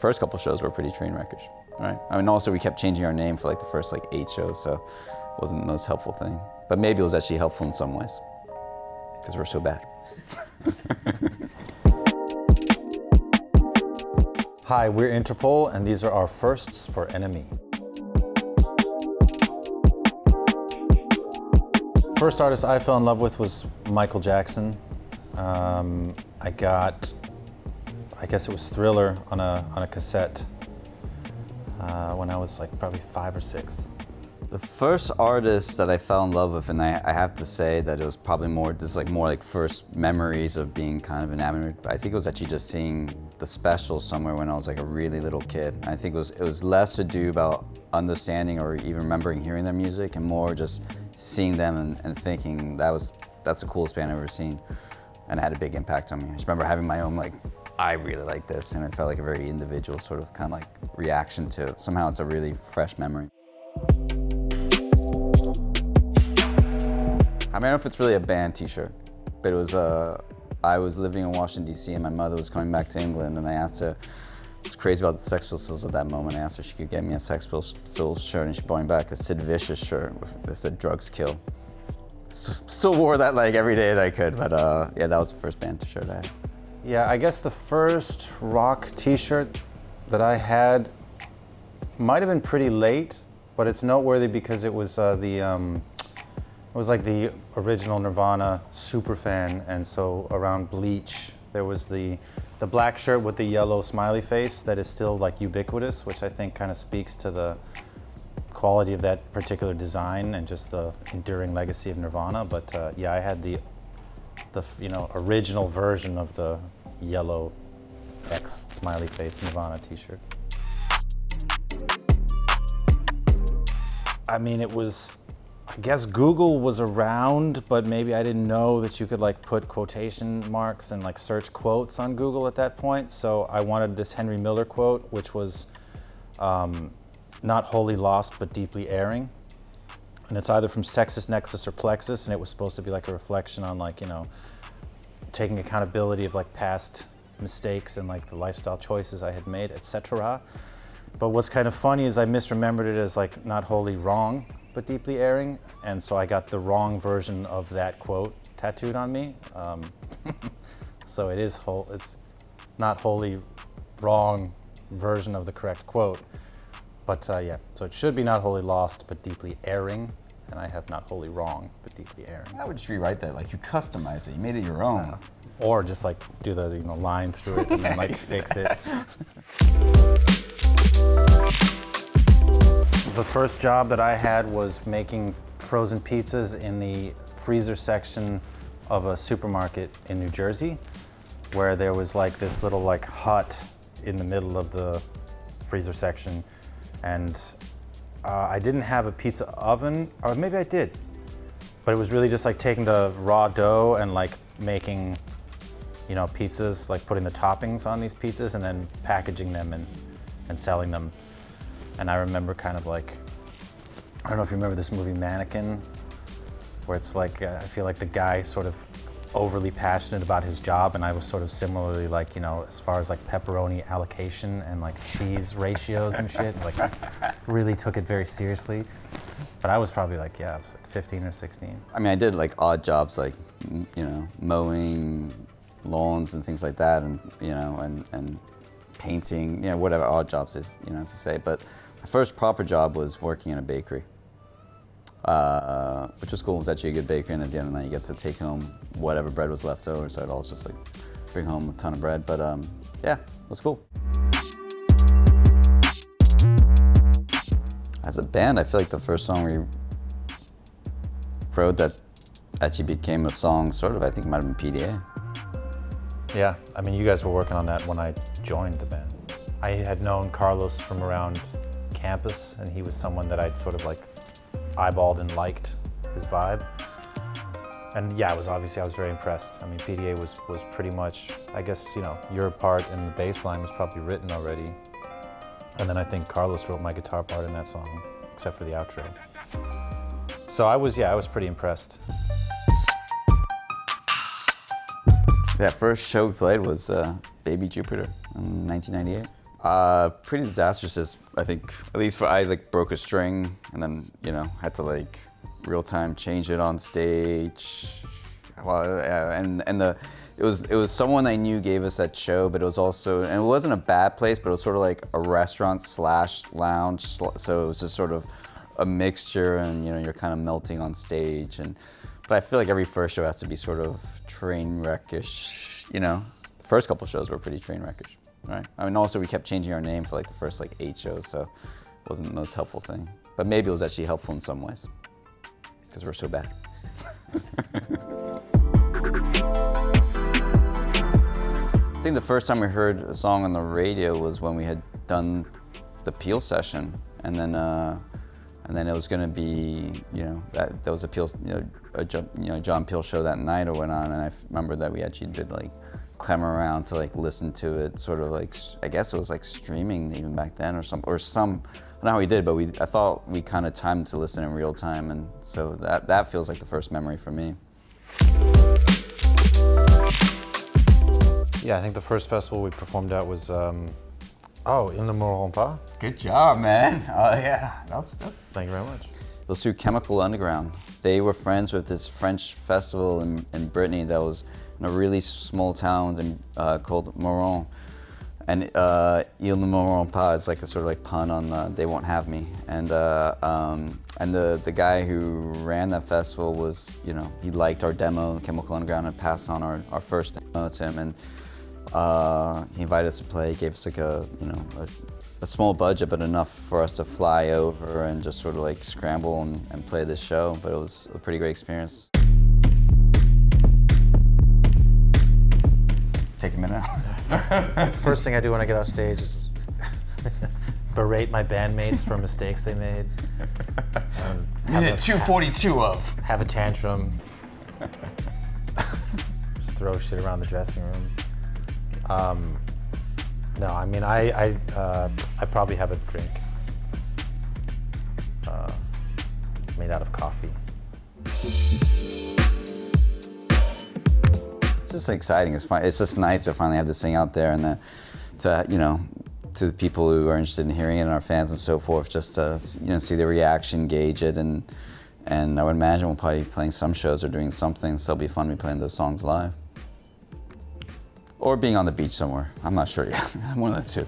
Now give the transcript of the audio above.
first couple shows were pretty train wreckers, right? I mean, also we kept changing our name for like the first like 8 shows, so it wasn't the most helpful thing. But maybe it was actually helpful in some ways, because we're so bad. Hi, we're Interpol, and these are our firsts for NME. First artist I fell in love with was Michael Jackson. I guess it was Thriller on a cassette when I was like probably 5 or 6. The first artist that I fell in love with, and I have to say that it was probably more like first memories of being kind of enamored, but I think it was actually just seeing the special somewhere when I was like a really little kid. I think it was less to do about understanding or even remembering hearing their music, and more just seeing them and thinking that's the coolest band I've ever seen, and it had a big impact on me. I just remember having my own like, I really like this, and it felt like a very individual sort of kind of like reaction to it. Somehow it's a really fresh memory. I don't know if it's really a band t-shirt, but it was I was living in Washington, D.C., and my mother was coming back to England, and I asked her, I was crazy about the Sex Pistols at that moment. I asked her if she could get me a Sex Pistols shirt, and she brought me back a Sid Vicious shirt that said "Drugs Kill." Still wore that like every day that I could, but yeah, that was the first band t-shirt I had. Yeah, I guess the first rock t-shirt that I had might have been pretty late, but it's noteworthy because it was it was like the original Nirvana superfan, and so around Bleach, there was the black shirt with the yellow smiley face that is still like ubiquitous, which I think kind of speaks to the quality of that particular design and just the enduring legacy of Nirvana. But yeah, I had the original version of the yellow X smiley face Nirvana t-shirt. I mean, it was, I guess Google was around, but maybe I didn't know that you could like put quotation marks and like search quotes on Google at that point. So I wanted this Henry Miller quote, which was not wholly lost, but deeply erring. And it's either from Sexus Nexus or Plexus, and it was supposed to be like a reflection on like, taking accountability of like past mistakes and like the lifestyle choices I had made, etc. But what's kind of funny is I misremembered it as like not wholly wrong, but deeply erring, and so I got the wrong version of that quote tattooed on me. So it's not wholly wrong version of the correct quote, but yeah, so it should be not wholly lost, but deeply erring, and I have not wholly wrong, but deeply erring. I would just rewrite that, like you customized it, you made it your own. Or just like do the line through it and then like fix it. The first job that I had was making frozen pizzas in the freezer section of a supermarket in New Jersey, where there was like this little like hut in the middle of the freezer section, and I didn't have a pizza oven, or maybe I did, but it was really just like taking the raw dough and like making, pizzas, like putting the toppings on these pizzas and then packaging them and selling them. And I remember kind of like, I don't know if you remember this movie Mannequin, where it's like, I feel like the guy sort of overly passionate about his job, and I was sort of similarly like, as far as like pepperoni allocation and like cheese ratios and shit, like really took it very seriously. But I was probably like, I was like 15 or 16. I mean, I did like odd jobs like, mowing lawns and things like that, and, and painting, whatever odd jobs is, to say. But my first proper job was working in a bakery, which was cool. It was actually a good bakery, and at the end of the night you get to take home whatever bread was left over, so I'd always just like bring home a ton of bread. But yeah, it was cool. As a band, I feel like the first song we wrote that actually became a song, sort of, I think it might have been PDA. Yeah, I mean, you guys were working on that when I joined the band. I had known Carlos from around campus, and he was someone that I'd sort of like eyeballed and liked his vibe. And yeah, I was very impressed. I mean, PDA was pretty much, I guess, your part in the bass line was probably written already. And then I think Carlos wrote my guitar part in that song, except for the outro. So I was pretty impressed. That first show we played was Baby Jupiter in 1998. Pretty disastrous is, I think, at least for, I like broke a string and then, had to like real time change it on stage. Well, it was someone I knew gave us that show, but it was also, and it wasn't a bad place, but it was sort of like a restaurant / lounge. So it was just sort of a mixture, and you're kind of melting on stage. But I feel like every first show has to be sort of train wreckish. The first couple shows were pretty train wreckish, right? I mean, also we kept changing our name for like the first like 8 shows, so it wasn't the most helpful thing. But maybe it was actually helpful in some ways because we're so bad. I think the first time we heard a song on the radio was when we had done the Peel session, and then it was going to be, that was a Peel, John Peel show that night or went on, and I remember that we actually did like climb around to like listen to it, sort of like, I guess it was like streaming even back then or some, I don't know how we did, but I thought we kind of timed to listen in real time, and so that feels like the first memory for me. Yeah, I think the first festival we performed at was, Il Ne Mourront Pas. Good job, man. Oh yeah, that's. Thank you very much. It was through Chemical Underground. They were friends with this French festival in Brittany that was in a really small town called Moron. And Il Ne Mourront Pas is like a sort of like pun on They Won't Have Me. And the guy who ran that festival was, he liked our demo, Chemical Underground, and passed on our first demo to him. And he invited us to play, gave us like a small budget, but enough for us to fly over and just sort of like scramble and play this show. But it was a pretty great experience. Take a minute. First thing I do when I get off stage is berate my bandmates for mistakes they made. Minute 242 of. Have a tantrum. Just throw shit around the dressing room. No, I mean, I probably have a drink made out of coffee. It's just exciting. It's fun. It's just nice to finally have this thing out there, and to the people who are interested in hearing it, and our fans and so forth, just to see the reaction, gauge it, and I would imagine we'll probably be playing some shows or doing something, so it'll be fun to be playing those songs live. Or being on the beach somewhere. I'm not sure yet. One of the two.